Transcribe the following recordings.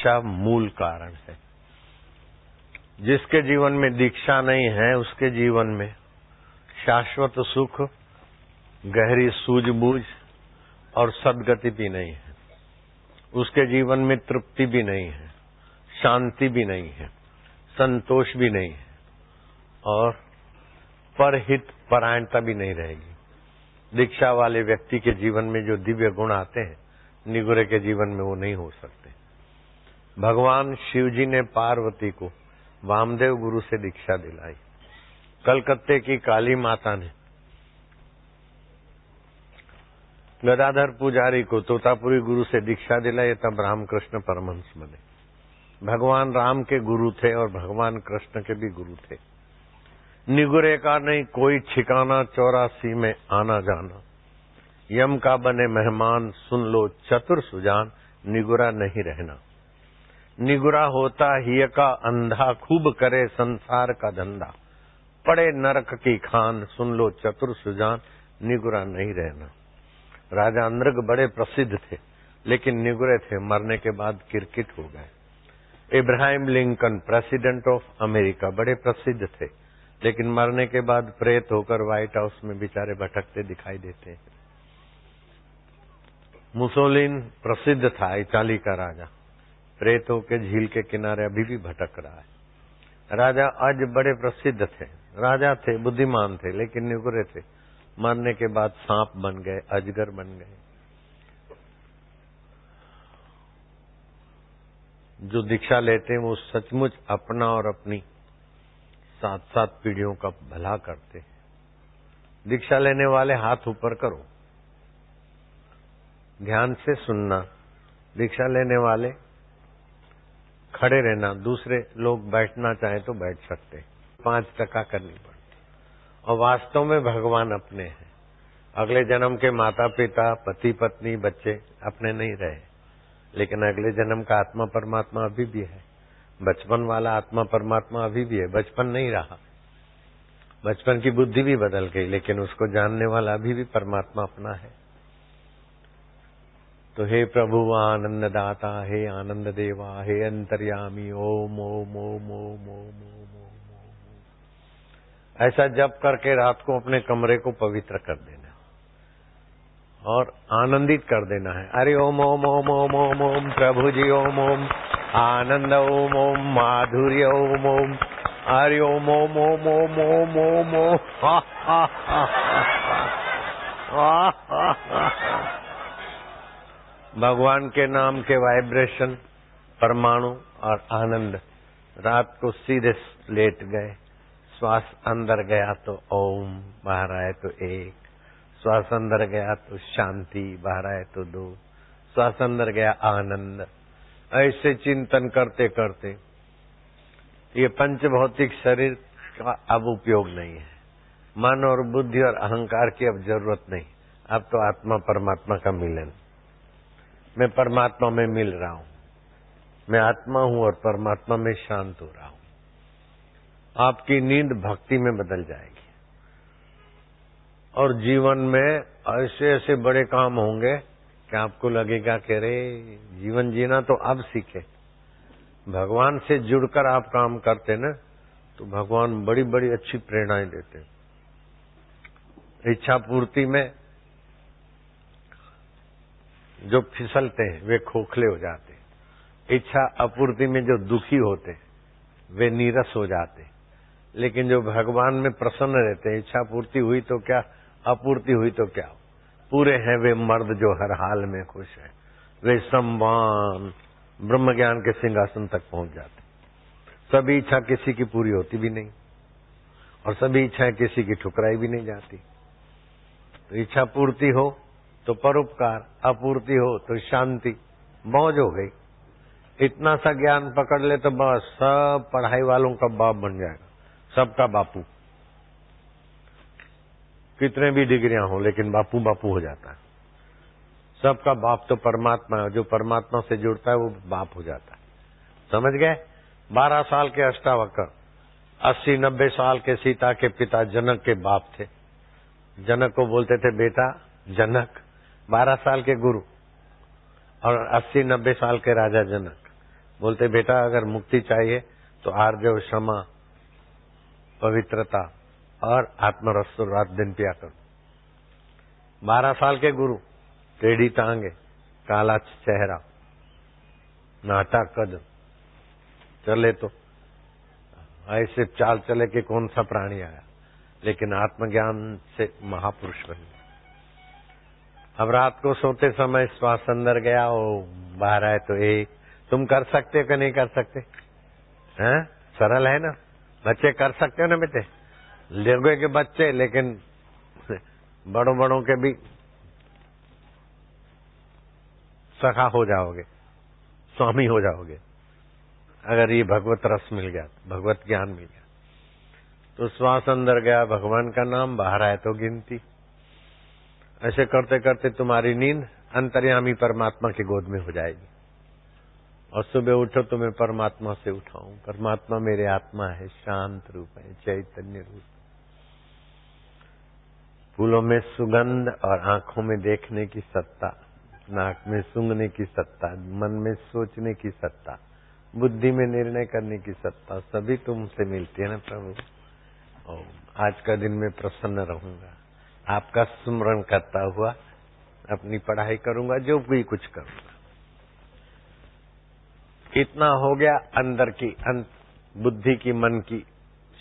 दीक्षा मूल कारण है। जिसके जीवन में दीक्षा नहीं है उसके जीवन में शाश्वत सुख, गहरी सूझबूझ और सद्गति भी नहीं है। उसके जीवन में तृप्ति भी नहीं है, शांति भी नहीं है, संतोष भी नहीं है और परहित परायणता भी नहीं रहेगी। दीक्षा वाले व्यक्ति के जीवन में जो दिव्य गुण आते हैं, निगुरे के जीवन में वो नहीं हो सकते। भगवान शिव जी ने पार्वती को वामदेव गुरु से दीक्षा दिलाई। कलकत्ते की काली माता ने गदाधर पुजारी को तोतापुरी गुरु से दीक्षा दिलाई, तब रामकृष्ण परमहंस बने। भगवान राम के गुरु थे और भगवान कृष्ण के भी गुरु थे। निगुरे का नहीं कोई ठिकाना, 84 में आना जाना। यम का बने मेहमान, सुन लो चतुर सुजान, निगुरा नहीं रहना। निगुरा होता हिय का अंधा, खूब करे संसार का धंधा। पड़े नरक की खान, सुन लो चतुर सुजान, निगुरा नहीं रहना। राजा नृग बड़े प्रसिद्ध थे, लेकिन निगुरे थे, मरने के बाद किरकिट हो गए। Ibrahim Lincoln president of America बड़े प्रसिद्ध थे, लेकिन मरने के बाद प्रेत होकर व्हाइट हाउस में बेचारे भटकते दिखाई देते हैं। मुसोलिन प्रसिद्ध था, इटाली का राजा, प्रेतों के झील के किनारे अभी भी भटक रहा है। राजा आज बड़े प्रसिद्ध थे, राजा थे, बुद्धिमान थे, लेकिन निगुरे थे। मरने के बाद सांप बन गए, अजगर बन गए। जो दीक्षा लेते हैं वो सचमुच अपना और अपनी 7-7 पीढ़ियों का भला करते हैं। दीक्षा लेने वाले हाथ ऊपर करो, ध्यान से सुनना। दीक्षा लेने वाले खड़े रहना, दूसरे लोग बैठना चाहे तो बैठ सकते। 5% करनी पड़ती। और वास्तव में भगवान अपने हैं। अगले जन्म के माता पिता, पति पत्नी, बच्चे अपने नहीं रहे, लेकिन अगले जन्म का आत्मा परमात्मा अभी भी है। बचपन वाला आत्मा परमात्मा अभी भी है, बचपन नहीं रहा। बचपन की बुद्धि भी बदल गई, लेकिन उसको जानने वाला अभी भी परमात्मा अपना है। तो हे प्रभु आनंद दाता, हे आनंद देवा, हे अंतर्यामी, ओम ओम ओम ओम ओम ओम ओम। ऐसा जप करके रात को अपने कमरे को पवित्र कर देना और आनंदित कर देना है। अरे ओम ओम ओम ओम ओम ओम, प्रभु जी ओम ओम, आनंद ओम ओम, माधुर्य ओम ओम, हरि ओम ओम ओम ओम ओम ओम ओम। भगवान के नाम के वाइब्रेशन, परमाणु और आनंद रात को सीधे लेट गए। श्वास अंदर गया तो ओम, बाहर आए तो 1। श्वास अंदर गया तो शांति, बाहर आए तो 2। श्वास अंदर गया आनंद। ऐसे चिंतन करते करते ये पंच भौतिक शरीर का अब उपयोग नहीं है। मन और बुद्धि और अहंकार की अब जरूरत नहीं। अब तो आत्मा परमात्मा का मिलन। मैं परमात्मा में मिल रहा हूं, मैं आत्मा हूं और परमात्मा में शांत हो रहा हूं। आपकी नींद भक्ति में बदल जाएगी और जीवन में ऐसे ऐसे बड़े काम होंगे कि आपको लगेगा कि रे जीवन जीना तो अब सीखे। भगवान से जुड़कर आप काम करते ना तो भगवान बड़ी बड़ी अच्छी प्रेरणाएं देते। इच्छा पूर्ति में जो फिसलते हैं वे खोखले हो जाते। इच्छा अपूर्ति में जो दुखी होते वे नीरस हो जाते। लेकिन जो भगवान में प्रसन्न रहते हैं, इच्छा पूर्ति हुई तो क्या, अपूर्ति हुई तो क्या, पूरे हैं वे मर्द जो हर हाल में खुश हैं। वे सम्मान ब्रह्म ज्ञान के सिंहासन तक पहुंच जाते। सभी इच्छा किसी की पूरी होती भी नहीं और सभी इच्छाएं किसी की ठुकराई भी नहीं जाती। तो इच्छा पूर्ति हो तो परोपकार, अपूर्ति हो तो शांति, मौज हो गई। इतना सा ज्ञान पकड़ ले तो बस सब पढ़ाई वालों का बाप बन जाएगा, सबका बापू। कितने भी डिग्रियां हो लेकिन बापू बापू हो जाता है। सबका बाप तो परमात्मा है, जो परमात्मा से जुड़ता है वो बाप हो जाता है। समझ गए? 12 साल के अष्टावक्र, 80-90 साल के सीता के पिता जनक के बाप थे। जनक को बोलते थे बेटा जनक। 12 साल के गुरु और 80-90 साल के राजा जनक। बोलते बेटा अगर मुक्ति चाहिए तो आर्जव, क्षमा, पवित्रता और आत्मरस रात दिन पिया करो। 12 साल के गुरु, टेढ़ी टांगे, काला चेहरा, नाटा कद, चले तो ऐसे चाल चले कि कौन सा प्राणी आया, लेकिन आत्मज्ञान से महापुरुष बने। अब रात को सोते समय श्वास अंदर गया और बाहर आए तो एक, तुम कर सकते हो कि नहीं कर सकते? हैं? सरल है ना? बच्चे कर सकते हो ना बेटे? लोगों के बच्चे, लेकिन बड़ों के भी सखा हो जाओगे, स्वामी हो जाओगे, अगर ये भगवत रस मिल गया, भगवत ज्ञान मिल गया। तो श्वास अंदर गया, भगवान का नाम, बाहर आए तो गिनती। ऐसे करते करते तुम्हारी नींद अंतर्यामी परमात्मा की गोद में हो जाएगी, और सुबह उठो तो मैं परमात्मा से उठाऊं। परमात्मा मेरे आत्मा है, शांत रूप है, चैतन्य रूप। फूलों में सुगंध और आंखों में देखने की सत्ता, नाक में सूंघने की सत्ता, मन में सोचने की सत्ता, बुद्धि में निर्णय करने की सत्ता, सभी तुमसे मिलती है ना प्रभु। और आज का दिन मैं प्रसन्न रहूंगा, आपका स्मरण करता हुआ अपनी पढ़ाई करूंगा, जो भी कुछ करूंगा। इतना हो गया अंदर की बुद्धि की, मन की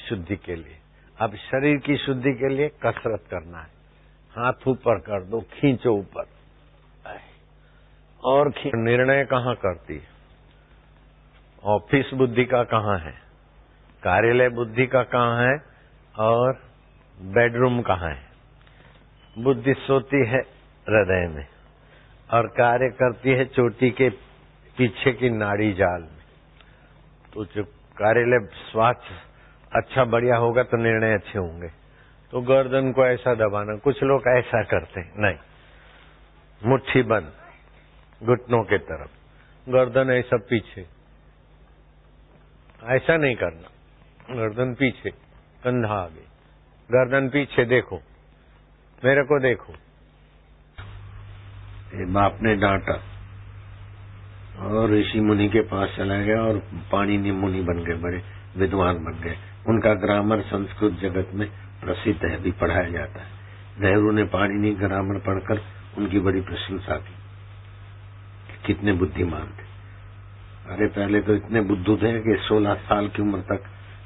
शुद्धि के लिए। अब शरीर की शुद्धि के लिए कसरत करना है। हाथ ऊपर कर दो, खींचो ऊपर, और निर्णय कहाँ करती है? ऑफिस बुद्धि का कहाँ है, कार्यालय बुद्धि का कहाँ है, और बेडरूम कहाँ है? बुद्धि सोती है हृदय में और कार्य करती है चोटी के पीछे की नाड़ी जाल में। तो जो कार्यालय स्वास्थ्य अच्छा बढ़िया होगा तो निर्णय अच्छे होंगे। तो गर्दन को ऐसा दबाना, कुछ लोग ऐसा करते हैं, नहीं, मुट्ठी बंद, घुटनों के तरफ, गर्दन ऐसा पीछे, ऐसा नहीं करना। गर्दन पीछे, कंधा आगे, गर्दन पीछे, देखो मेरे को देखो। बाप ने डांटा और ऋषि मुनि के पास चला गया और पाणिनि मुनि बन गए, बड़े विद्वान बन गए। उनका ग्रामर संस्कृत जगत में प्रसिद्ध है, भी पढ़ाया जाता है। नेहरू ने पाणिनि ग्रामर पढ़कर उनकी बड़ी प्रशंसा की, कितने बुद्धिमान थे। अरे पहले तो इतने बुद्धू थे कि 16 साल की उम्र तक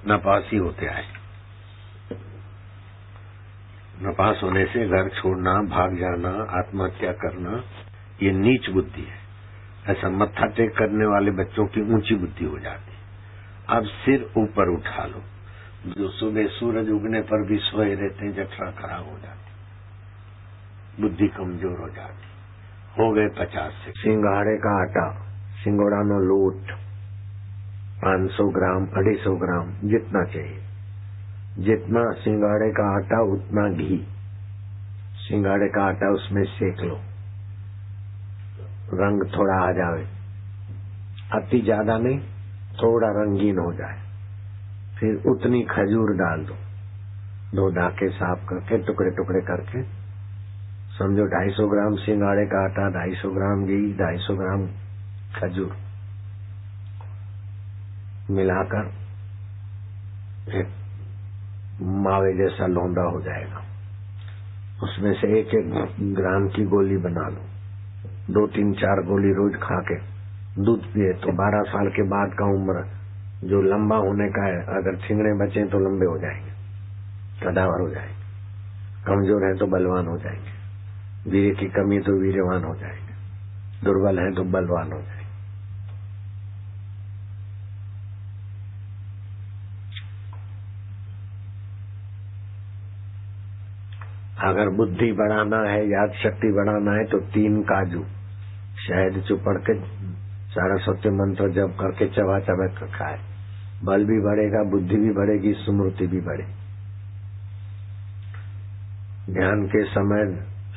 नपासी होते आए। नपास होने से घर छोड़ना, भाग जाना, आत्महत्या करना, ये नीच बुद्धि है। ऐसा मत्था टेक करने वाले बच्चों की ऊंची बुद्धि हो जाती है। अब सिर ऊपर उठा लो। जो सुबह सूरज उगने पर भी सोए रहते हैं, जठरा खराब हो जाती, बुद्धि कमजोर हो जाती। हो गए 50 से। सिंगाड़े का आटा, सिंगोड़ा नो लोट 500 ग्राम, 250 ग्राम, जितना चाहिए। जितना सिंगाड़े का आटा उतना घी, सिंगाड़े का आटा उसमें सेक लो, रंग थोड़ा आ जाए, अति ज्यादा नहीं, थोड़ा रंगीन हो जाए। फिर उतनी खजूर डाल दो, धो धा के साफ करके टुकड़े टुकड़े करके। समझो 250 ग्राम सिंगाड़े का आटा, 250 ग्राम घी, 250 ग्राम खजूर मिलाकर एक मावे जैसा लौंदा हो जाएगा। उसमें से 1-1 ग्राम की गोली बना लो, 2-3-4 गोली रोज खा के दूध पिए तो 12 साल के बाद का उम्र जो लंबा होने का है, अगर ठिंगड़े बचे तो लंबे हो जाएंगे, कदावर हो जाएंगे, कमजोर है तो बलवान हो जाएंगे, वीर्य की कमी तो वीर्यवान हो जाएंगे, दुर्बल है तो बलवान हो जाएंगे। अगर बुद्धि बढ़ाना है, याद शक्ति बढ़ाना है तो 3 काजू शहद चुपड़ के सरस्वती मंत्र जप करके चबा चबा कर खाए। बल भी बढ़ेगा, बुद्धि भी बढ़ेगी, स्मृति भी बढ़ेगी। ध्यान के समय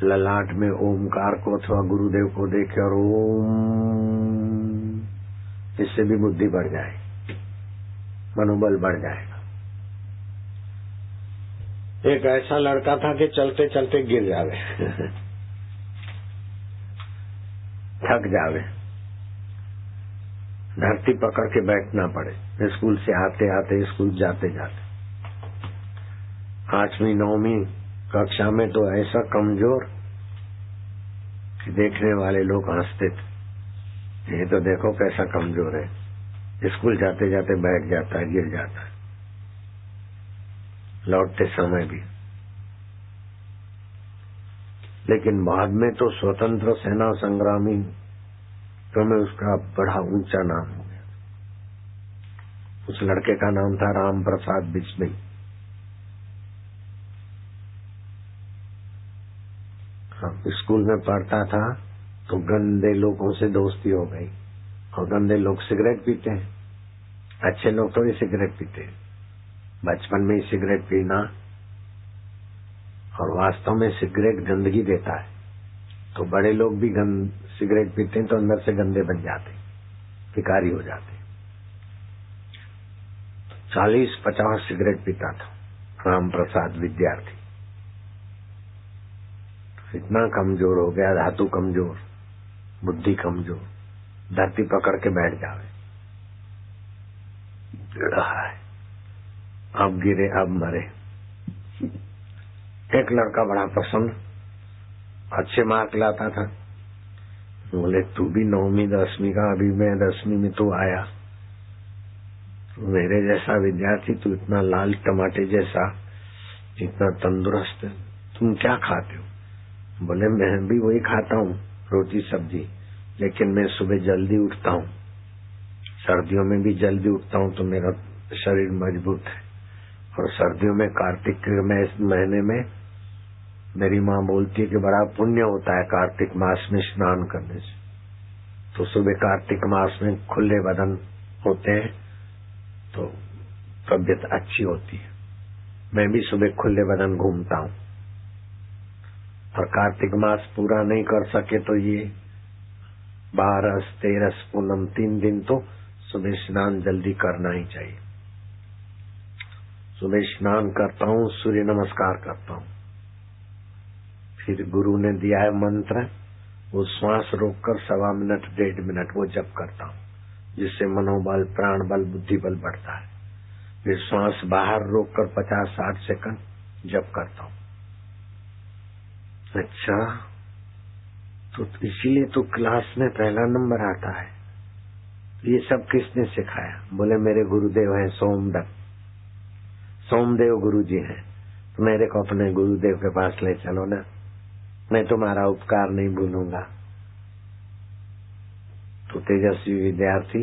ललाट में ओमकार को अथवा गुरुदेव को देखे और ओम, इससे भी बुद्धि बढ़ जाएगी, मनोबल बढ़ जाएगा। एक ऐसा लड़का था कि चलते चलते गिर जावे थक जावे, धरती पकड़ के बैठना पड़े, स्कूल से आते आते, स्कूल जाते जाते। 8वीं 9वीं कक्षा में तो ऐसा कमजोर कि देखने वाले लोग हंसते थे, ये तो देखो कैसा कमजोर है, स्कूल जाते जाते बैठ जाता है, गिर जाता है, लौटते समय भी। लेकिन बाद में तो स्वतंत्र सेना संग्रामी तो में उसका बड़ा ऊंचा नाम हो गया। उस लड़के का नाम था राम प्रसाद बिस्मिल। स्कूल में पढ़ता था तो गंदे लोगों से दोस्ती हो गई, और गंदे लोग सिगरेट पीते हैं, अच्छे लोग तो ही सिगरेट पीते हैं। बचपन में ही सिगरेट पीना, और वास्तव में सिगरेट गंदगी देता है, तो बड़े लोग भी सिगरेट पीते हैं तो अंदर से गंदे बन जाते, भिखारी हो जाते। 40-50 सिगरेट पीता था राम प्रसाद विद्यार्थी। इतना कमजोर हो गया, धातु कमजोर, बुद्धि कमजोर, धरती पकड़ के बैठ जावे। अब गिरे अब मरे। एक लड़का बड़ा प्रसन्न, अच्छे मार्क लाता था, बोले तू भी 9वीं 10वीं का, अभी मैं 10वीं में तू आया, मेरे जैसा विद्यार्थी, तू इतना लाल टमाटे जैसा, इतना तंदुरुस्त, तुम क्या खाते हो? बोले मैं भी वही खाता हूँ, रोटी सब्जी, लेकिन मैं सुबह जल्दी उठता हूँ, सर्दियों में भी जल्दी उठता हूँ तो मेरा शरीर मजबूत है, और सर्दियों में कार्तिक के महीने में मेरी माँ बोलती है कि बड़ा पुण्य होता है कार्तिक मास में स्नान करने से, तो सुबह कार्तिक मास में खुले बदन होते हैं तो तबीयत अच्छी होती है। मैं भी सुबह खुले बदन घूमता हूँ, और कार्तिक मास पूरा नहीं कर सके तो ये 12, 13, पूनम 3 दिन तो सुबह स्नान जल्दी करना ही चाहिए। सुबह स्नान करता हूँ, सूर्य नमस्कार करता हूँ, फिर गुरु ने दिया है मंत्र, वो श्वास रोककर 1.25 मिनट 1.5 मिनट वो जप करता हूँ, जिससे मनोबल, प्राण बल, बुद्धि बल बढ़ता है। फिर श्वास बाहर रोककर 50-60 सेकंड जप करता हूँ। अच्छा, तो इसीलिए तो क्लास में पहला नंबर आता है। ये सब किसने सिखाया? बोले मेरे गुरुदेव हैं सोमदेव गुरु जी हैं, तो मेरे को अपने गुरुदेव के पास ले चलो ना, मैं तुम्हारा उपकार नहीं भूलूंगा। तो तेजस्वी विद्यार्थी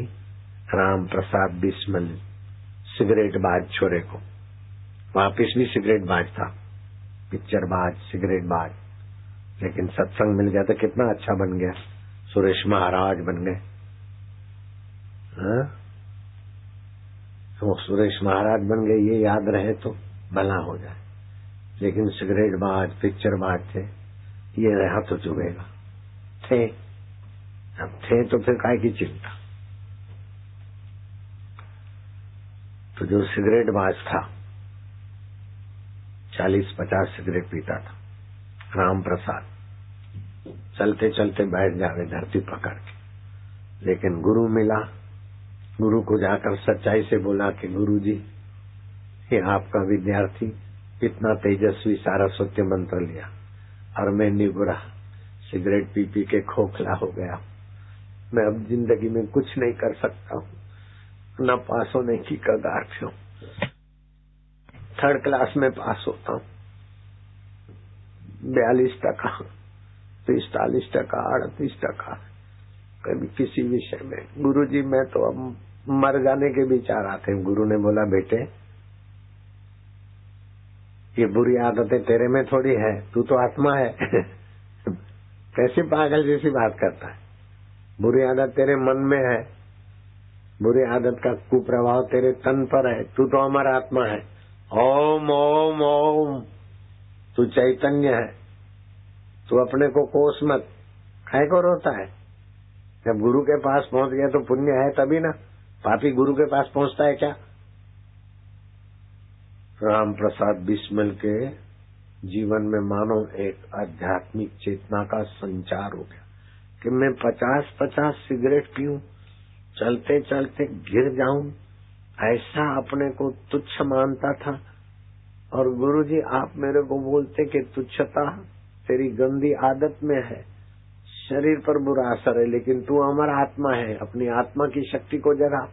राम प्रसाद बिस्मिल सिगरेट बाज छोरे को, वापिस भी सिगरेट बाज था, पिक्चर बाज, सिगरेट बाज, लेकिन सत्संग मिल गया तो कितना अच्छा बन गया, सुरेश महाराज बन गए। तो सुरेश महाराज बन गए, ये याद रहे तो भला हो जाए। लेकिन सिगरेट बाज, पिक्चर बाज थे, ये रहा तो चुभेगा। थे, अब थे तो फिर काय की चिंता। तो जो सिगरेट बाज था, 40-50 सिगरेट पीता था राम प्रसाद, चलते चलते बैठ जावे धरती पकड़ के। लेकिन गुरु मिला, गुरु को जाकर सच्चाई से बोला कि गुरु जी, ये आपका विद्यार्थी इतना तेजस्वी सारा सत्य मंत्र लिया और मैं निगुरा सिगरेट पी पी के खोखला हो गया, मैं अब जिंदगी में कुछ नहीं कर सकता हूँ, न पास होने की कगार पे हूँ, 3rd क्लास में पास होता हूँ, 42%, 45%, 38%, कभी किसी विषय में। गुरुजी मैं तो अब मर जाने के विचार आते हैं। गुरु ने बोला बेटे, ये बुरी आदतें तेरे में थोड़ी है, तू तो आत्मा है। कैसी पागल जैसी बात करता है? बुरी आदत तेरे मन में है, बुरी आदत का कुप्रभाव तेरे तन पर है, तू तो अमर आत्मा है। ओम ओम ओम, तू चैतन्य है, तू अपने को कोस मत, काहे को रोता है? जब गुरु के पास पहुंच गया तो पुण्य है तभी ना, पापी गुरु के पास पहुंचता है क्या? राम प्रसाद बिस्मिल के जीवन में मानो एक आध्यात्मिक चेतना का संचार हो गया कि मैं 50-50 सिगरेट पीऊं चलते चलते गिर जाऊं ऐसा अपने को तुच्छ मानता था। और गुरुजी आप मेरे को बोलते कि तुच्छता तेरी गंदी आदत में है, शरीर पर बुरा असर है, लेकिन तू हमारा आत्मा है, अपनी आत्मा की शक्ति को जगा।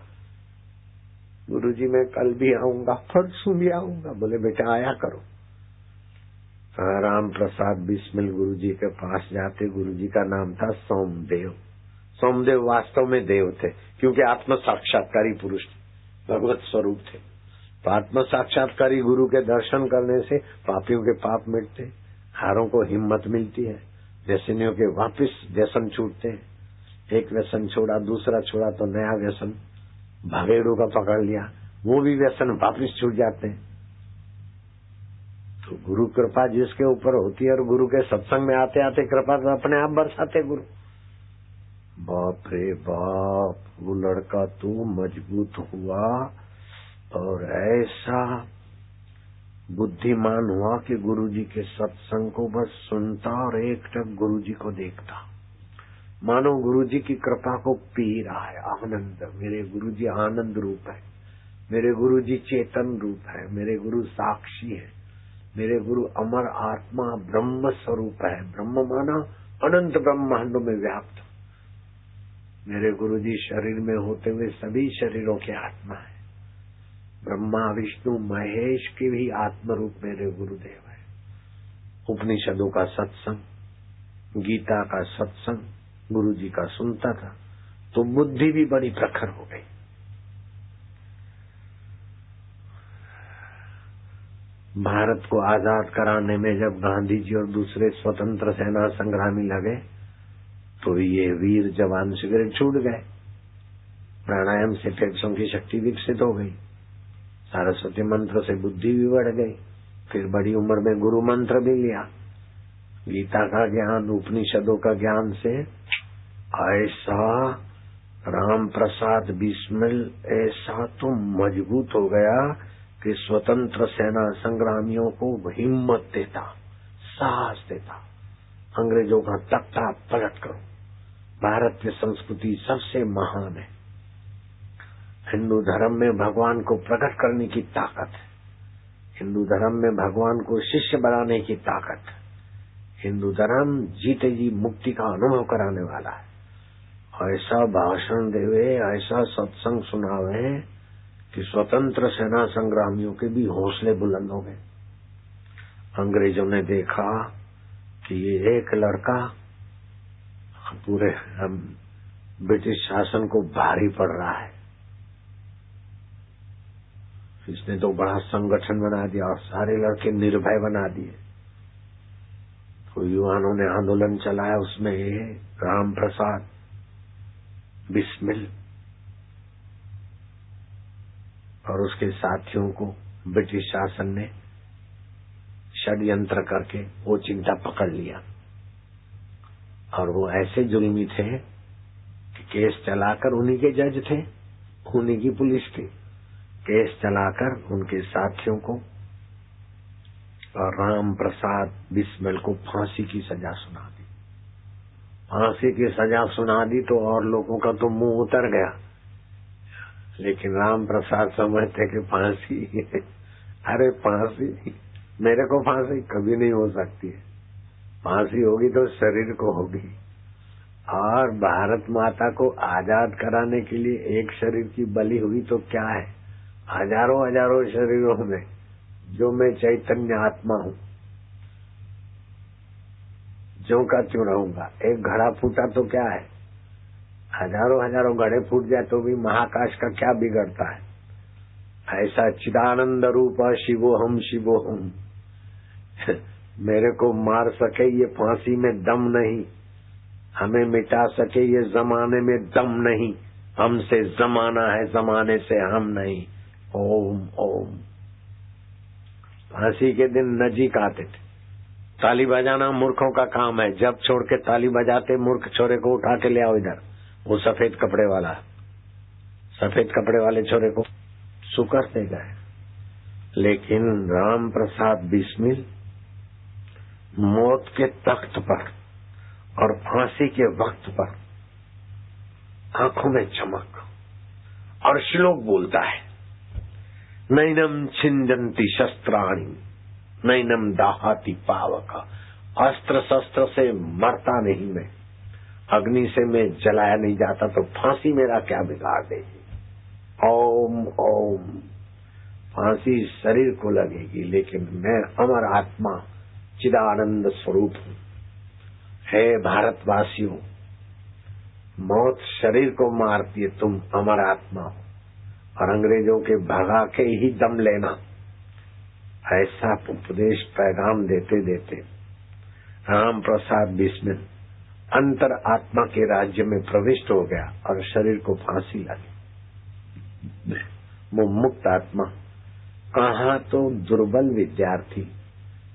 गुरुजी मैं कल भी आऊंगा, परसों भी आऊंगा। बोले बेटा आया करो। राम प्रसाद बिस्मिल गुरुजी के पास जाते। गुरुजी का नाम था सोमदेव। सोमदेव वास्तव में देव थे, क्योंकि आत्म साक्षात्कारी पुरुष भगवत स्वरूप थे। तो आत्म साक्षात्कारी गुरु के दर्शन करने से पापियों के पाप मिटते, हारों को हिम्मत मिलती है, व्यसनियों के वापिस व्यसन छूटते हैं। एक व्यसन छोड़ा, दूसरा छोड़ा तो नया व्यसन, भागेड़ू का पकड़ लिया, वो भी व्यसन वापिस छूट जाते हैं। तो गुरु कृपा जिसके ऊपर होती है, और गुरु के सत्संग में आते आते कृपा तो अपने आप बरसाते गुरु। बाप रे बाप, वो लड़का तो मजबूत हुआ और ऐसा बुद्धिमान हुआ कि गुरुजी के सत्संग को बस सुनता और एक टक गुरुजी को देखता, मानो गुरुजी की कृपा को पी रहा है। आनंद, मेरे गुरुजी आनंद रूप है, मेरे गुरुजी चेतन रूप है, मेरे गुरु साक्षी है, मेरे गुरु अमर आत्मा ब्रह्म स्वरूप है। ब्रह्म माना अनंत ब्रह्मांडों में व्याप्त। मेरे गुरुजी शरीर में होते हुए सभी शरीरों के आत्मा है। ब्रह्मा विष्णु महेश के भी आत्म रूप मेरे गुरुदेव है। उपनिषदों का सत्संग, गीता का सत्संग गुरुजी का सुनता था तो बुद्धि भी बड़ी प्रखर हो गई। भारत को आजाद कराने में जब गांधी जी और दूसरे स्वतंत्र सेना संग्रामी लगे तो ये वीर जवान सिगरेट छूट गए, प्राणायाम से फेफड़ों की शक्ति विकसित हो गई, सरस्वती मंत्र से बुद्धि भी बढ़ गई, फिर बड़ी उम्र में गुरु मंत्र भी लिया, गीता का ज्ञान, उपनिषदों का ज्ञान से ऐसा राम प्रसाद बिस्मिल ऐसा तो मजबूत हो गया कि स्वतंत्र सेना संग्रामियों को हिम्मत देता, साहस देता। अंग्रेजों का तख्ता पलट करो, भारत की संस्कृति सबसे महान है। हिंदू धर्म में भगवान को प्रकट करने की ताकत है, हिंदू धर्म में भगवान को शिष्य बनाने की ताकत है, हिंदू धर्म जीते जी मुक्ति का अनुभव कराने वाला है। ऐसा भाषण देवे, ऐसा सत्संग सुनावे कि स्वतंत्र सेना संग्रामियों के भी हौसले बुलंद हो गए। अंग्रेजों ने देखा कि ये एक लड़का पूरे ब्रिटिश शासन को भारी पड़ रहा है, इसने तो बड़ा संगठन बना दिया और सारे लड़के निर्भय बना दिए। तो युवानों ने आंदोलन चलाया, उसमें राम प्रसाद बिस्मिल और उसके साथियों को ब्रिटिश शासन ने षड्यंत्र करके वो चिंता पकड़ लिया। और वो ऐसे जुल्मी थे कि केस चलाकर, उन्हीं के जज थे, उन्हीं की पुलिस थी, केस चलाकर उनके साथियों को और राम प्रसाद बिस्मिल को फांसी की सजा सुना दी। फांसी की सजा सुना दी तो और लोगों का तो मुंह उतर गया, लेकिन राम प्रसाद समझते कि फांसी अरे फांसी, मेरे को फांसी कभी नहीं हो सकती है, फांसी होगी तो शरीर को होगी। और भारत माता को आजाद कराने के लिए एक शरीर की बलि हुई तो क्या है, हजारों हजारों शरीरों में जो मैं चैतन्य आत्मा हूँ, जो का त्यों रहूंगा। एक घड़ा फूटा तो क्या है, हजारों हजारों घड़े फूट जाए तो भी महाकाश का क्या बिगड़ता है। ऐसा चिदानंद रूप शिवोहम शिवोहम मेरे को मार सके ये फांसी में दम नहीं, हमें मिटा सके ये जमाने में दम नहीं, हमसे जमाना है, जमाने से हम नहीं। ओम ओम। फांसी के दिन नजीक आते थे, ताली बजाना मूर्खों का काम है, जब छोड़ के ताली बजाते मूर्ख छोरे को उठा के ले आओ इधर। वो सफेद कपड़े वाले छोरे को सुकरते गए। लेकिन राम प्रसाद बिस्मिल मौत के तख्त पर और फांसी के वक्त पर आंखों में चमक, और श्लोक बोलता है, नैनम छिंदन्ति शस्त्राणि नैनम दाहाति पावक। अस्त्र शस्त्र से मरता नहीं मैं, अग्नि से मैं जलाया नहीं जाता, तो फांसी मेरा क्या बिगाड़ देगी। ओम ओम, फांसी शरीर को लगेगी, लेकिन मैं अमर आत्मा चिदानंद स्वरूप हूँ। हे भारतवासियों, मौत शरीर को मारती है, तुम अमर आत्मा हो, और अंग्रेजों के भगा के ही दम लेना। ऐसा उपदेश पैगाम देते देते राम प्रसाद बिस्मिल अंतर आत्मा के राज्य में प्रविष्ट हो गया और शरीर को फांसी लगी। वो मुक्त आत्मा कहाँ तो दुर्बल विद्यार्थी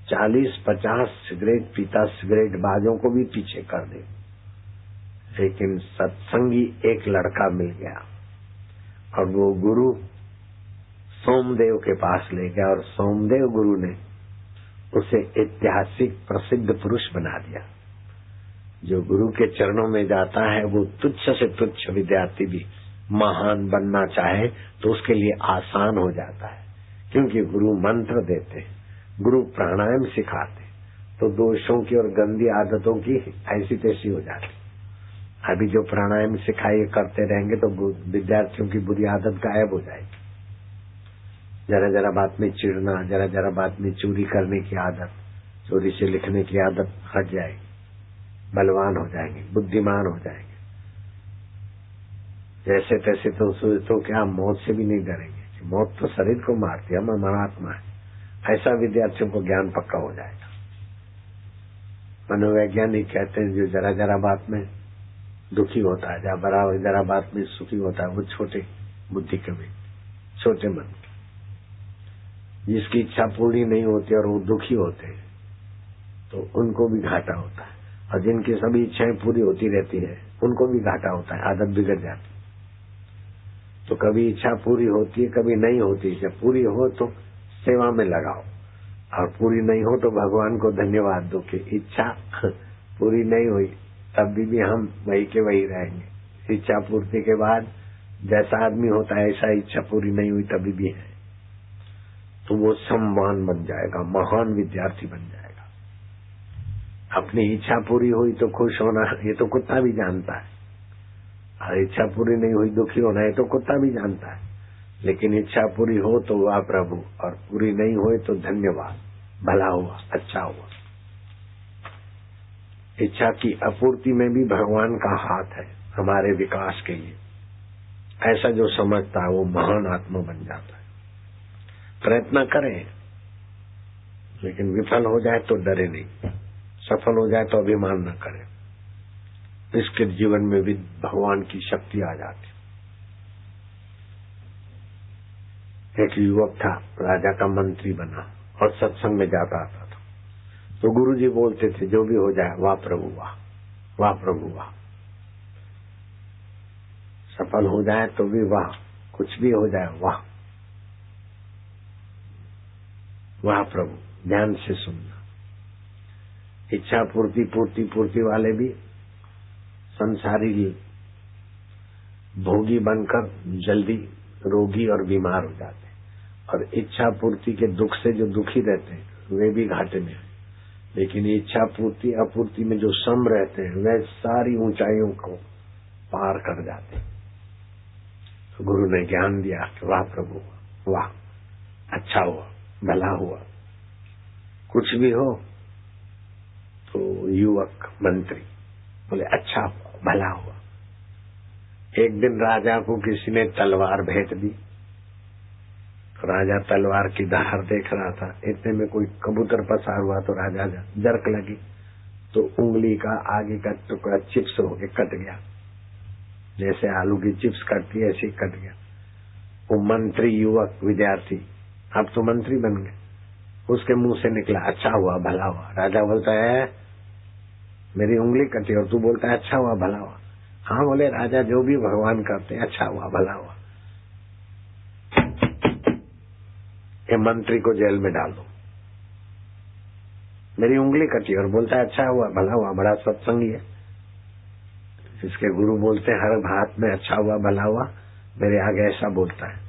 40-50 सिगरेट पीता सिगरेट बाजों को भी पीछे कर दे, लेकिन सत्संगी एक लड़का मिल गया और वो गुरु सोमदेव के पास ले गया, और सोमदेव गुरु ने उसे ऐतिहासिक प्रसिद्ध पुरुष बना दिया। जो गुरु के चरणों में जाता है वो तुच्छ से तुच्छ विद्यार्थी भी महान बनना चाहे तो उसके लिए आसान हो जाता है, क्योंकि गुरु मंत्र देते, गुरु प्राणायाम सिखाते, तो दोषों की और गंदी आदतों की ऐसी तैसी हो जाती। अभी जो प्राणायाम सिखाइए करते रहेंगे तो विद्यार्थियों की बुरी आदत गायब हो जाएगी। जरा जरा बात में चिढ़ना, जरा जरा बात में चोरी करने की आदत, चोरी से लिखने की आदत हट जाएगी, बलवान हो जाएंगे, बुद्धिमान हो जाएंगे। जैसे तैसे तो क्या मौत से भी नहीं डरेंगे, मौत तो शरीर को मारती है, हम अमरात्मा है। ऐसा विद्यार्थियों को ज्ञान पक्का हो जाएगा। मनोवैज्ञानिक कहते हैं जो जरा जरा बात में दुखी होता है, जरा बात में सुखी होता है, वो छोटे बुद्धि के भी, छोटे मन के। जिसकी इच्छा पूरी नहीं होती और वो दुखी होते हैं तो उनको भी घाटा होता है, और जिनकी सभी इच्छाएं पूरी होती रहती है उनको भी घाटा होता है, आदत बिगड़ जाती। तो कभी इच्छा पूरी होती है, कभी नहीं होती। जब पूरी हो तो सेवा में लगाओ, और पूरी नहीं हो तो भगवान को धन्यवाद दो कि इच्छा पूरी नहीं हुई, तब भी हम वही के वही रहेंगे। इच्छा पूर्ति के बाद जैसा आदमी होता है ऐसा इच्छा पूरी नहीं हुई तभी भी है, तो वो सम्मान बन जाएगा, महान विद्यार्थी बन जाएगा। अपनी इच्छा पूरी हुई तो खुश होना, ये तो कुत्ता भी जानता है, और इच्छा पूरी नहीं हुई दुखी होना, ये तो कुत्ता भी जानता है। लेकिन इच्छा पूरी हो तो वाह प्रभु, और पूरी नहीं हुई तो धन्यवाद, भला हुआ, अच्छा हुआ। इच्छा की आपूर्ति में भी भगवान का हाथ है हमारे विकास के लिए। ऐसा जो समझता है वो महान आत्मा बन जाता है। प्रयत्न करें, लेकिन विफल हो जाए तो डरे नहीं, सफल हो जाए तो अभिमान न करें। इसके जीवन में भी भगवान की शक्ति आ जाती। एक युवक था, राजा का मंत्री बना और सत्संग में जाता आता था, तो गुरुजी बोलते थे जो भी हो जाए वाह प्रभु वाह, वाह प्रभु वाह। सफल हो जाए तो भी वाह, कुछ भी हो जाए वाह, वाह प्रभु। ध्यान से सुनना। इच्छा पूर्ति वाले भी संसारी भोगी बनकर जल्दी रोगी और बीमार हो जाते हैं, और इच्छा पूर्ति के दुख से जो दुखी रहते हैं वे भी घाटे में है। लेकिन इच्छा पूर्ति अपूर्ति में जो सम रहते हैं वे सारी ऊंचाइयों को पार कर जाते हैं। तो गुरु ने ज्ञान दिया कि वाह प्रभु वाह, अच्छा हुआ, भला हुआ। कुछ भी हो तो युवक मंत्री बोले अच्छा हुआ, भला हुआ। एक दिन राजा को किसी ने तलवार भेंट दी, तो राजा तलवार की धार देख रहा था, इतने में कोई कबूतर पसार हुआ तो राजा जरक लगी, तो उंगली का आगे का टुकड़ा चिप्स होके कट गया, जैसे आलू की चिप्स कटती है ऐसे ही कट गया। वो मंत्री युवक विद्यार्थी अब तो मंत्री बन गए, उसके मुंह से निकला अच्छा हुआ, भला हुआ। राजा बोलता है मेरी उंगली कटी और तू बोलता है अच्छा हुआ, भला हुआ। हाँ बोले राजा, जो भी भगवान करते अच्छा हुआ, भला हुआ। ये मंत्री को जेल में डाल दो। मेरी उंगली कटी और बोलता है अच्छा हुआ, भला हुआ, बड़ा सत्संगी है। इसके गुरु बोलते हैं हर बात में अच्छा हुआ, भला हुआ, मेरे आगे ऐसा बोलता है,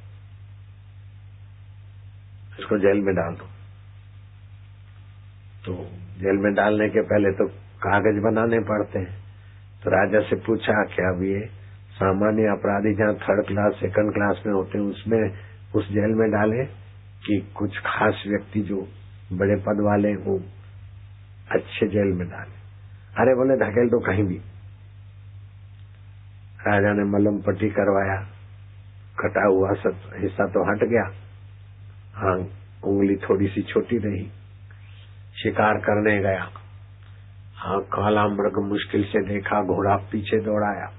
इसको जेल में डाल दो। तो जेल में डालने के पहले तो कागज बनाने पड़ते हैं। तो राजा से पूछा कि अब ये सामान्य अपराधी जहाँ 3rd क्लास 2nd क्लास में होते हैं उसमें उस जेल में डाले कि कुछ खास व्यक्ति जो बड़े पद वाले वो अच्छे जेल में डाले? अरे बोले धकेल दो कहीं भी। राजा ने मलम पट्टी करवाया, कटा हुआ सब हिस्सा तो हट गया, हाँ उंगली थोड़ी सी छोटी रही। शिकार करने गया, हाँ काला मृग मुश्किल से देखा, घोड़ा पीछे दौड़ाया।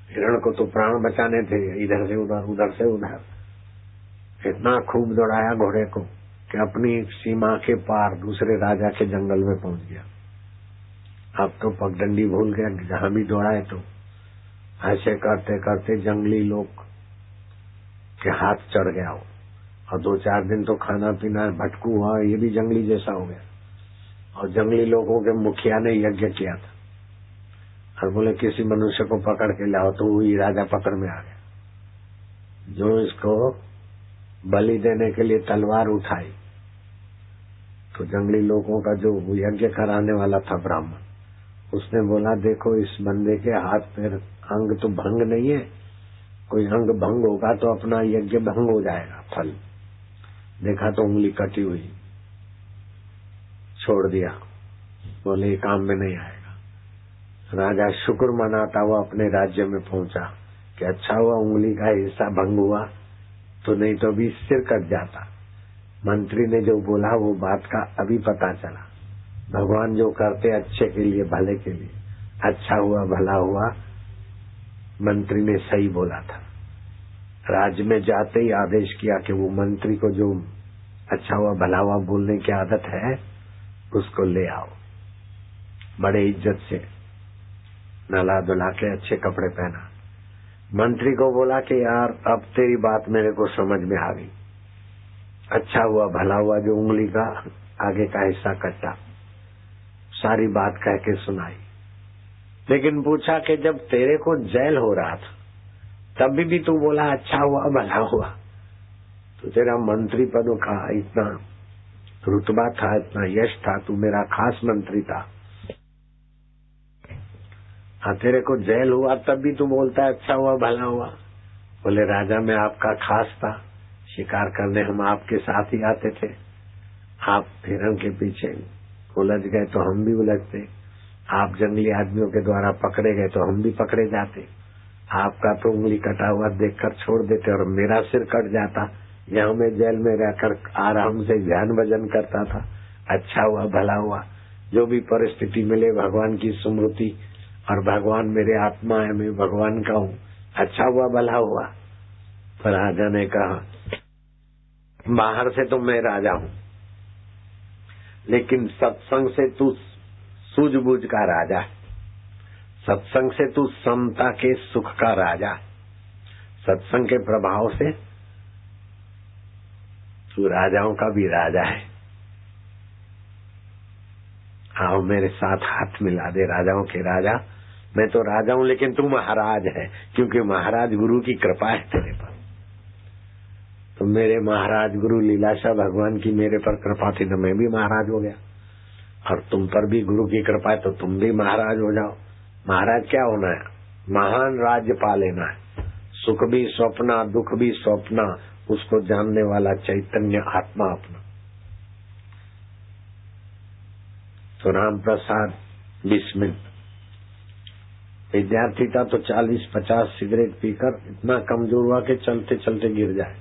हिरण को तो प्राण बचाने थे, इधर से उधर उधर से उधर इतना खूब दौड़ाया घोड़े को कि अपनी सीमा के पार दूसरे राजा के जंगल में पहुंच गया। अब तो पगडंडी भूल गया, जहां भी दौड़ाए तो ऐसे करते करते जंगली लोग के हाथ चढ़ गया हो, और 2-4 दिन तो खाना पीना भटकू हुआ, ये भी जंगली जैसा हो गया। और जंगली लोगों के मुखिया ने यज्ञ किया था और बोले किसी मनुष्य को पकड़ के लाओ, तो वही राजा पकड़ में आ गया। जो इसको बलि देने के लिए तलवार उठाई तो जंगली लोगों का जो यज्ञ कराने वाला था ब्राह्मण, उसने बोला देखो इस बंदे के हाथ पैर अंग तो भंग नहीं है, कोई अंग भंग होगा तो अपना यज्ञ भंग हो जाएगा फल। देखा तो उंगली कटी हुई, छोड़ दिया, बोले ये काम में नहीं आएगा। राजा शुक्र मनाता हुआ अपने राज्य में पहुंचा कि अच्छा हुआ उंगली का हिस्सा भंग हुआ, तो नहीं तो भी सिर कट जाता। मंत्री ने जो बोला वो बात का अभी पता चला। भगवान जो करते अच्छे के लिए, भले के लिए, अच्छा हुआ भला हुआ, मंत्री ने सही बोला था। राज्य में जाते ही आदेश किया कि वो मंत्री को जो अच्छा हुआ भला हुआ बोलने की आदत है उसको ले आओ। बड़े इज्जत से नला धुला के अच्छे कपड़े पहना। मंत्री को बोला कि यार अब तेरी बात मेरे को समझ में आ गई, अच्छा हुआ भला हुआ जो उंगली का आगे का हिस्सा कटा, सारी बात कह के सुनाई। लेकिन पूछा कि जब तेरे को जेल हो रहा था तभी भी तू बोला अच्छा हुआ भला हुआ, तो तेरा मंत्री पद का इतना रुतबा था, इतना यश था, तू मेरा खास मंत्री था, हाँ तेरे को जेल हुआ तब भी तू बोलता है अच्छा हुआ भला हुआ। बोले राजा मैं आपका खास था, शिकार करने हम आपके साथ ही आते थे, आप हिरण के पीछे उलझ गए तो हम भी उलझते, आप जंगली आदमियों के द्वारा पकड़े गए तो हम भी पकड़े जाते, आपका तो उंगली कटा हुआ देखकर छोड़ देते और मेरा सिर कट जाता, यहाँ मैं जेल में रहकर आराम से ध्यान भजन करता था, अच्छा हुआ भला हुआ। जो भी परिस्थिति मिले भगवान की स्मृति, और भगवान मेरे आत्मा है, मैं भगवान का हूँ, अच्छा हुआ भला हुआ। पर राजा ने कहा बाहर से तो मैं राजा हूँ, लेकिन सत्संग से तू सूझबूझ का राजा है, सत्संग से तू समता के सुख का राजा, सत्संग के प्रभाव से तू राजाओं का भी राजा है। आओ मेरे साथ हाथ मिला दे राजाओं के राजा। मैं तो राजा हूं लेकिन तू महाराज है, क्योंकि महाराज गुरु की कृपा है तेरे पर। तो मेरे महाराज गुरु लीलाशाह भगवान की मेरे पर कृपा थी तो मैं भी महाराज हो गया, और तुम पर भी गुरु की कृपा है तो तुम भी महाराज हो जाओ। महाराज क्या होना है? महान राज्य पा लेना है, सुख भी सौंपना दुख भी सौंपना, उसको जानने वाला चैतन्य आत्मा अपना। तो राम प्रसाद बिस्मिल विद्यार्थी था तो 40-50 सिगरेट पीकर इतना कमजोर हुआ कि चलते चलते गिर जाए,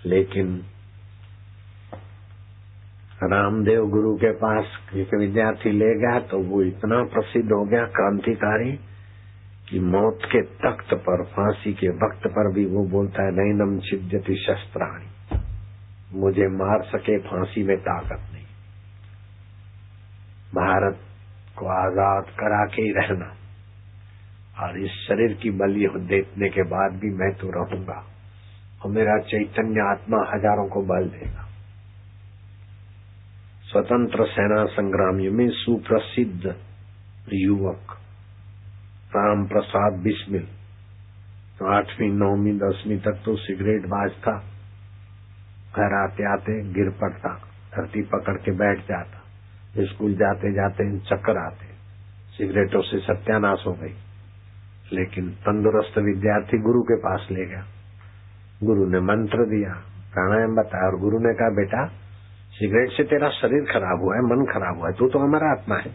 लेकिन रामदेव गुरु के पास एक विद्यार्थी ले गया तो वो इतना प्रसिद्ध हो गया, क्रांतिकारी, कि मौत के तख्त पर, फांसी के वक्त पर भी वो बोलता है नैनम छिद्यति शस्त्राणि, मुझे मार सके फांसी में ताकत नहीं, भारत को आजाद करा के ही रहना, और इस शरीर की बलि देने के बाद भी मैं तो रहूंगा, और मेरा चैतन्य आत्मा हजारों को बल देगा। स्वतंत्र सेना संग्राम में सुप्रसिद्ध युवक राम प्रसाद बिस्मिल तो 8वीं 9वीं 10वीं तक तो सिगरेट बाज था। घर आते आते गिर पड़ता, धरती पकड़ के बैठ जाता, स्कूल जाते जाते चक्कर आते, सिगरेटों से सत्यानाश हो गई। लेकिन तंदुरुस्त विद्यार्थी गुरु के पास ले गया, गुरु ने मंत्र दिया, प्राणायाम बताया, और गुरु ने कहा बेटा सिगरेट से तेरा शरीर खराब हुआ है, मन खराब हुआ है, तू तो हमारा आत्मा है।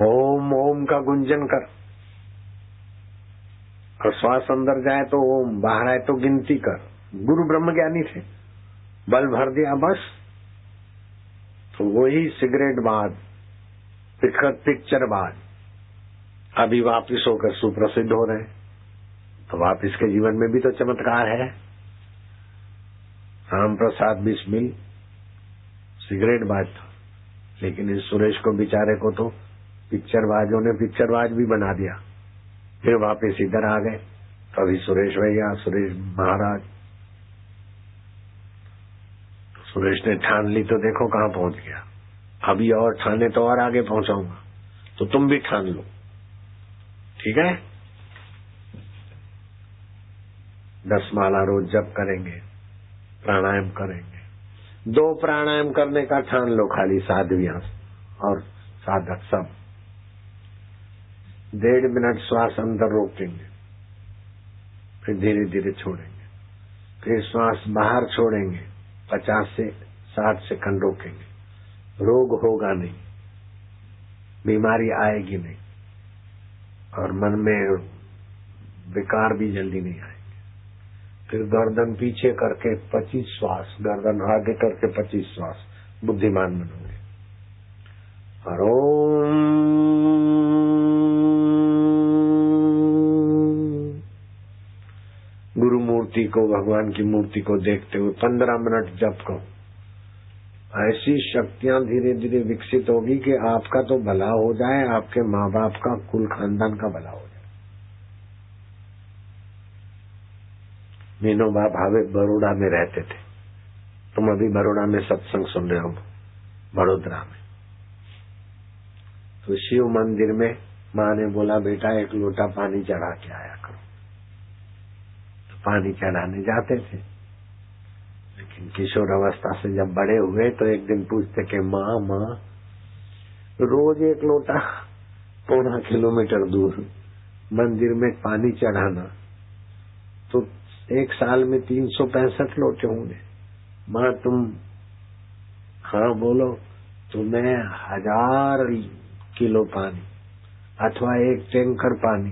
ओम ओम का गुंजन कर, और श्वास अंदर जाए तो ओम, बाहर आए तो गिनती कर। गुरु ब्रह्म ज्ञानी थे, बल भर दिया बस। तो वही सिगरेट बाद, पिक्चर बाद अभी वापिस होकर सुप्रसिद्ध हो रहे हैं। तो वापिस के जीवन में भी तो चमत्कार है। राम प्रसाद बिस्मिल सिगरेट बाज था, लेकिन इस सुरेश को बेचारे को तो पिक्चरबाजों ने पिक्चरबाज भी बना दिया। फिर वापिस इधर आ गए, तो अभी सुरेश भैया, सुरेश महाराज। तो सुरेश ने ठान ली तो देखो कहाँ पहुंच गया। अभी और ठाने तो और आगे पहुंचाऊंगा, तो तुम भी ठान लो, ठीक है। 10 माला रोज जप करेंगे, प्राणायाम करेंगे। 2 प्राणायाम करने का ठान लो, खाली साध्वियां और साधक सब। 1.5 मिनट श्वास अंदर रोकेंगे, फिर धीरे धीरे छोड़ेंगे, फिर श्वास बाहर छोड़ेंगे, 50 से 60 सेकंड रोकेंगे। रोग होगा नहीं, बीमारी आएगी नहीं, और मन में विकार भी जल्दी नहीं आएंगे। फिर गर्दन पीछे करके 25 श्वास, गर्दन आगे करके 25 श्वास, बुद्धिमान बनोगे। और ओम गुरु मूर्ति को, भगवान की मूर्ति को देखते हुए 15 मिनट जप करो। ऐसी शक्तियां धीरे धीरे विकसित होगी कि आपका तो भला हो जाए, आपके माँ बाप का, कुल खानदान का भला हो जाए। विनोबा भावे बड़ौदा में रहते थे, तुम अभी बड़ौदा में सत्संग सुन रहे हो, बड़ोदरा में। तो शिव मंदिर में माँ ने बोला बेटा 1 लोटा पानी चढ़ा के आया करो। तो पानी चढ़ाने जाते थे, लेकिन किशोर अवस्था से जब बड़े हुए तो एक दिन पूछते कि माँ रोज 1 लोटा 1.25 किलोमीटर दूर मंदिर में पानी चढ़ाना, तो 1 साल में 365 लोटे होंगे। माँ तुम, हाँ बोलो, तो मैं 1000 किलो पानी अथवा 1 टैंकर पानी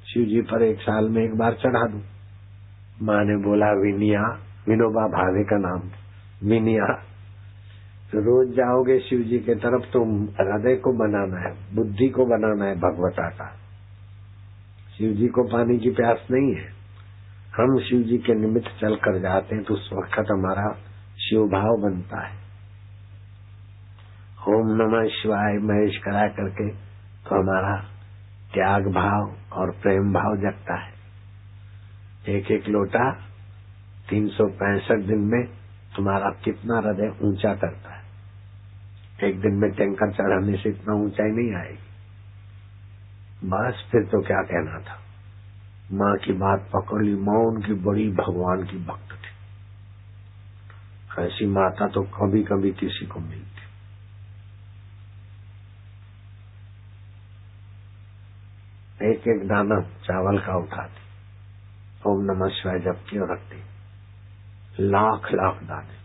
शिव जी पर 1 साल में 1 बार चढ़ा दूं। माँ ने बोला विनिया, विनोबा भावे का नाम विनिया, तो रोज जाओगे शिव जी के तरफ तो हृदय को बनाना है, बुद्धि को बनाना है भगवता का। शिव जी को पानी की प्यास नहीं है। हम शिव जी के निमित्त चल कर जाते हैं तो उस वक्त हमारा शिव भाव बनता है। ओम नमः शिवाय महेश करा करके तो हमारा त्याग भाव और प्रेम भाव जगता है। 1-1 लोटा 365 दिन में तुम्हारा कितना हृदय ऊंचा करता है। एक दिन में टैंकर चढ़ाने से इतना ऊंचाई नहीं आएगी। बस फिर तो क्या कहना था। माँ की बात पकड़ ली। माँ उनकी बड़ी भगवान की भक्त थी। ऐसी माता तो कभी कभी किसी को मिलती। एक एक दाना चावल का उठाती, ओम नमः शिवाय जपती और रखती। लाख लाख दाने।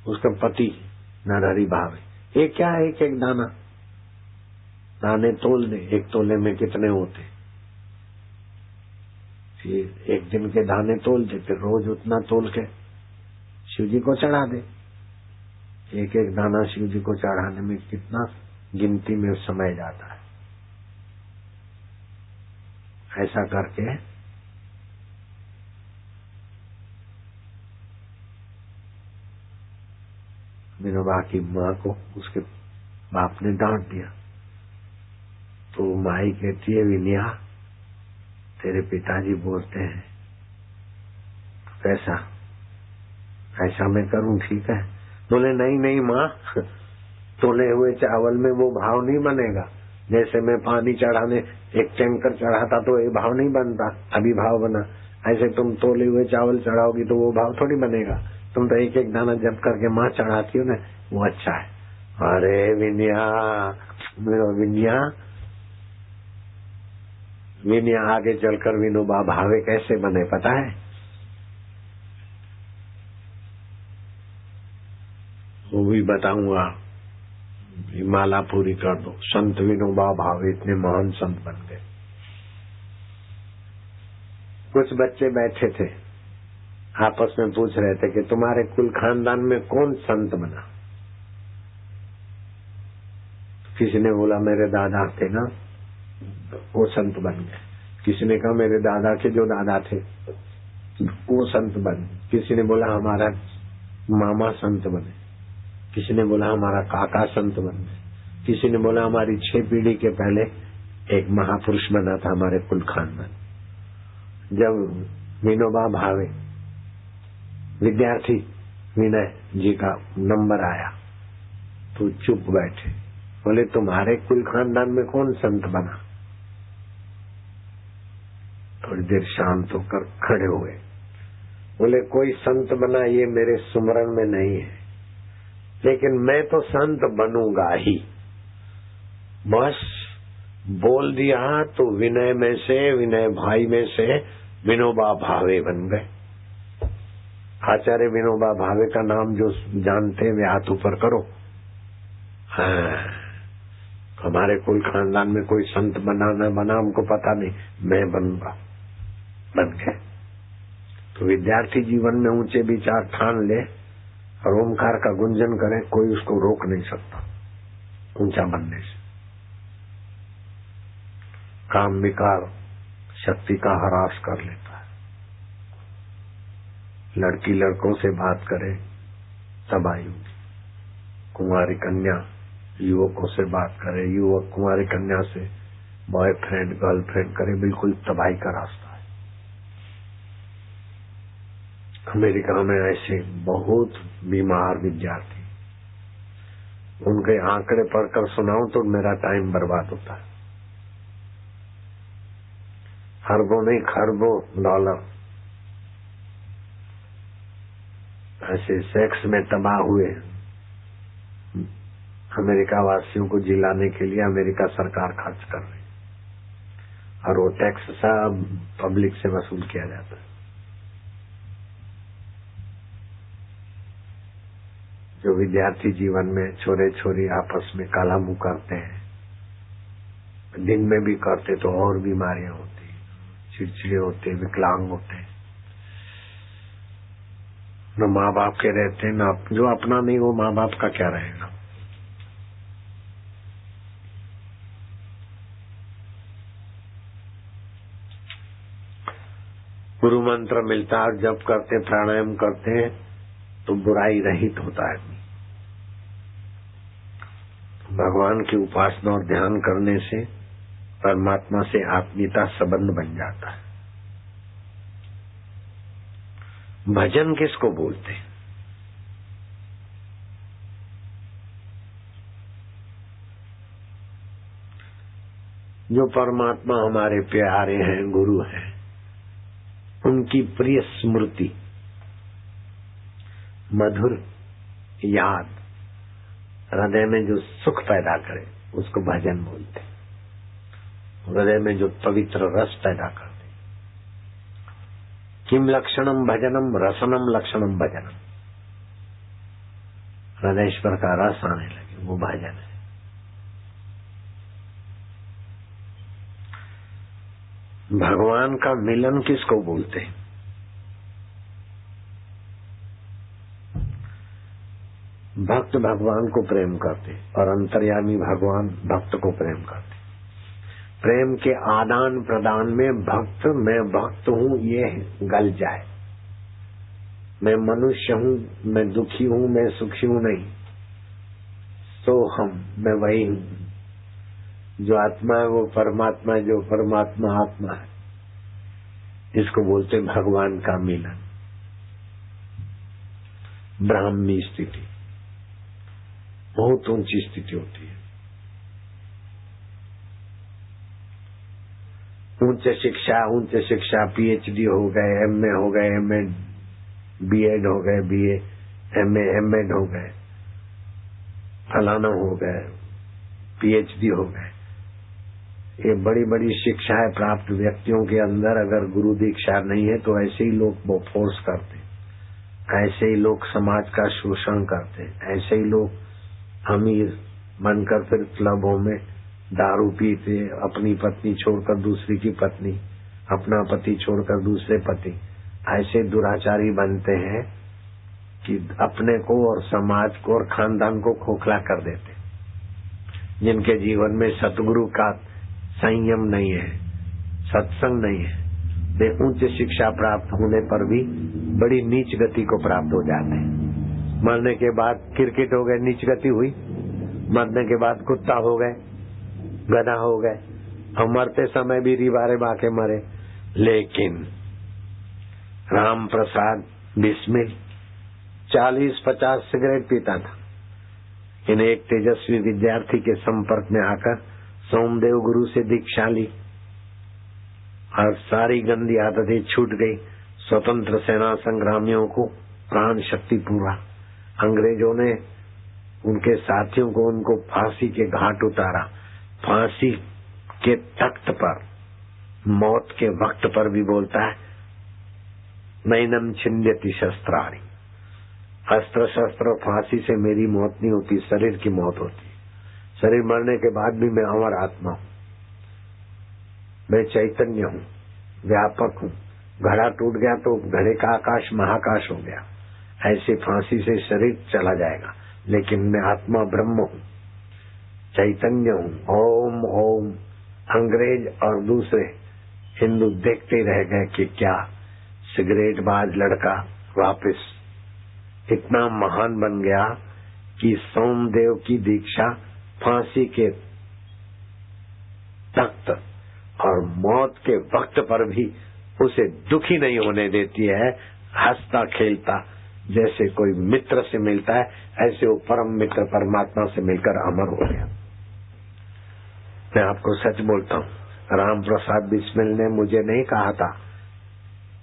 उसका पति नरहरि भावे, ये क्या है, एक एक दाना, दाने तोल दे, 1 तोले में कितने होते। फिर 1 दिन के दाने तोल दे, फिर रोज उतना तोल के शिव जी को चढ़ा दे। एक एक दाना शिव जी को चढ़ाने में कितना गिनती में समय जाता है। ऐसा करके विनोबा की माँ को उसके बाप ने डांट दिया। तो माई कहती है विनिया तेरे पिताजी बोलते हैं कैसा, ऐसा मैं करूं ठीक है। बोले नहीं नहीं माँ, तोले हुए चावल में वो भाव नहीं बनेगा। जैसे मैं पानी चढ़ाने एक टैंकर चढ़ाता तो ये भाव नहीं बनता, अभी भाव बना। ऐसे तुम तोले हुए चावल चढ़ाओगी तो वो भाव थोड़ी बनेगा। तुम तो एक एक दाना जब करके माँ चढ़ाती हो ना, वो अच्छा है। अरे विनया, मेरा विनया, विनया आगे चलकर विनोबा भावे कैसे बने पता है? वो भी बताऊंगा, माला पूरी कर दो। संत विनोबा भावे इतने महान संत बन गए। कुछ बच्चे बैठे थे, आपस में पूछ रहे थे कि तुम्हारे कुल खानदान में कौन संत बना? किसी ने बोला मेरे दादा थे ना, वो संत बन गए। किसी ने कहा मेरे दादा के जो दादा थे वो संत बने। किसी ने बोला हमारा मामा संत बने। किसी ने बोला हमारा काका संत बने। किसी ने बोला हमारी 6 पीढ़ी के पहले एक महापुरुष बना था हमारे कुल खानदान। जब विनोबा भावे विद्यार्थी विनय जी का नंबर आया तो चुप बैठे। बोले तुम्हारे कुल खानदान में कौन संत बना? थोड़ी देर शांत होकर खड़े हुए। बोले कोई संत बना ये मेरे सुमरन में नहीं है, लेकिन मैं तो संत बनूंगा ही। बस बोल दिया तो विनय में से, विनय भाई में से विनोबा भावे बन गए। आचार्य विनोबा भावे का नाम जो जानते वे हाथ ऊपर करो। हाँ, हमारे कुल खानदान में कोई संत बना न बना हमको पता नहीं, मैं बनूंगा। बन गए। तो विद्यार्थी जीवन में ऊंचे विचार ठान ले और ओमकार का गुंजन करे, कोई उसको रोक नहीं सकता ऊंचा बनने से। काम विकार शक्ति का ह्रास कर लेता है। लड़की लड़कों से बात करे तबाही होगी। कुंवारी कन्या युवकों से बात करे, युवक कुंवारी कन्या से बॉयफ्रेंड गर्लफ्रेंड करे, बिल्कुल तबाही का रास्ता है। अमेरिका में ऐसे बहुत बीमार विद्यार्थी, उनके आंकड़े पढ़कर सुनाऊं तो मेरा टाइम बर्बाद होता है। अरबों नहीं खरबों डॉलर ऐसे सेक्स में तबाह हुए। अमेरिका वासियों को जिलाने के लिए अमेरिका सरकार खर्च कर रही और वो टैक्स सब पब्लिक से वसूल किया जाता है। जो विद्यार्थी जीवन में छोरे छोरी आपस में काला मुंह करते हैं, दिन में भी करते तो और बीमारियां होती, चिड़चिड़े होते, विकलांग होते, न माँ बाप के रहते न जो अपना नहीं वो माँ बाप का क्या रहेगा। गुरु मंत्र मिलता है और जप करते प्राणायाम करते हैं तो बुराई रहित होता है। भगवान की उपासना और ध्यान करने से परमात्मा से आत्मीयता संबंध बन जाता है। भजन किसको बोलते हैं? जो परमात्मा हमारे प्यारे हैं, गुरु हैं, उनकी प्रिय स्मृति, मधुर याद हृदय में जो सुख पैदा करे उसको भजन बोलते। हृदय में जो पवित्र रस पैदा कर दे। किम लक्षणम भजनम रसनम लक्षणम भजनम। हृदयेश्वर का रस आने लगे वो भजन है। भगवान का मिलन किसको बोलते हैं? भक्त भगवान को प्रेम करते और अंतर्यामी भगवान भक्त को प्रेम करते। प्रेम के आदान प्रदान में भक्त मैं भक्त हूँ ये गल जाए। मैं मनुष्य हूँ, मैं दुखी हूँ, मैं सुखी हूँ नहीं, तो मैं वही हूँ। जो आत्मा है वो परमात्मा है, जो परमात्मा आत्मा है। इसको बोलते भगवान का मिलन, ब्राह्मी स्थिति। बहुत ऊंची स्थिति होती है। उच्च शिक्षा पीएचडी हो गए, एमए हो गए, एमएड, बीएड हो गए, बीए, एमए, एमएड हो गए, फलाना हो गए, पीएचडी हो गए। ये बड़ी बड़ी शिक्षाएं प्राप्त व्यक्तियों के अंदर अगर गुरु दीक्षा नहीं है तो ऐसे ही लोग वो फोर्स करते, ऐसे ही लोग समाज का शोषण करते, ऐसे ही लोग अमीर बनकर फिर क्लबों में दारू पीते, अपनी पत्नी छोड़कर दूसरी की पत्नी, अपना पति छोड़कर दूसरे पति, ऐसे दुराचारी बनते हैं कि अपने को और समाज को और खानदान को खोखला कर देते। जिनके जीवन में सतगुरु का संयम नहीं है, सत्संग नहीं है, वे उच्च शिक्षा प्राप्त होने पर भी बड़ी नीच गति को प्राप्त हो जाते हैं। मरने के बाद क्रिकेट हो गए, नीच गति हुई। मरने के बाद कुत्ता हो गए, गधा हो गए, और मरते समय भी रिवारे बाके मरे। लेकिन राम प्रसाद बिस्मिल 40-50 सिगरेट पीता था। इन्हें एक तेजस्वी विद्यार्थी के संपर्क में आकर सोमदेव गुरु से दीक्षा ली और सारी गंदी आदतें छूट गई। स्वतंत्र सेना संग्रामियों को प्राण शक्ति पूरा। अंग्रेजों ने उनके साथियों को उनको फांसी के घाट उतारा। फांसी के तख्त पर मौत के वक्त पर भी बोलता है, नैनम छिंद्यति शस्त्राणि, अस्त्र शस्त्र फांसी से मेरी मौत नहीं होती, शरीर की मौत होती। शरीर मरने के बाद भी मैं अमर आत्मा हूँ, मैं चैतन्य हूँ, व्यापक हूँ। घड़ा टूट गया तो घड़े का आकाश महाकाश हो गया, ऐसे फांसी से शरीर चला जाएगा, लेकिन मैं आत्मा ब्रह्म हूँ, चैतन्य हूँ। ओम ओम। अंग्रेज और दूसरे हिंदू देखते रह गए कि क्या सिगरेट बाज लड़का वापस इतना महान बन गया कि सोमदेव की दीक्षा फांसी के तख्त और मौत के वक्त पर भी उसे दुखी नहीं होने देती है। हंसता खेलता जैसे कोई मित्र से मिलता है, ऐसे वो परम मित्र परमात्मा से मिलकर अमर हो गया। मैं आपको सच बोलता हूँ, राम प्रसाद बिस्मिल ने मुझे नहीं कहा था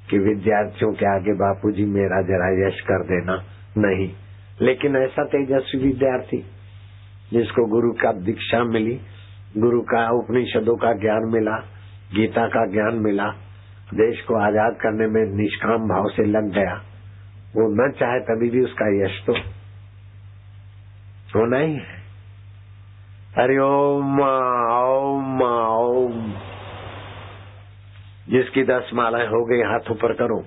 कि विद्यार्थियों के आगे बापूजी मेरा जरा यश कर देना, नहीं। लेकिन ऐसा तेजस्वी विद्यार्थी जिसको गुरु का दीक्षा मिली, गुरु का उपनिषदों का ज्ञान मिला, गीता का ज्ञान मिला, देश को आजाद करने में निष्काम भाव से लग गया, वो न चाहे तभी भी उसका यश तो होना ही है। हरि ओम ओम ओम। जिसकी 10 मालाएं हो गई हाथ ऊपर करो।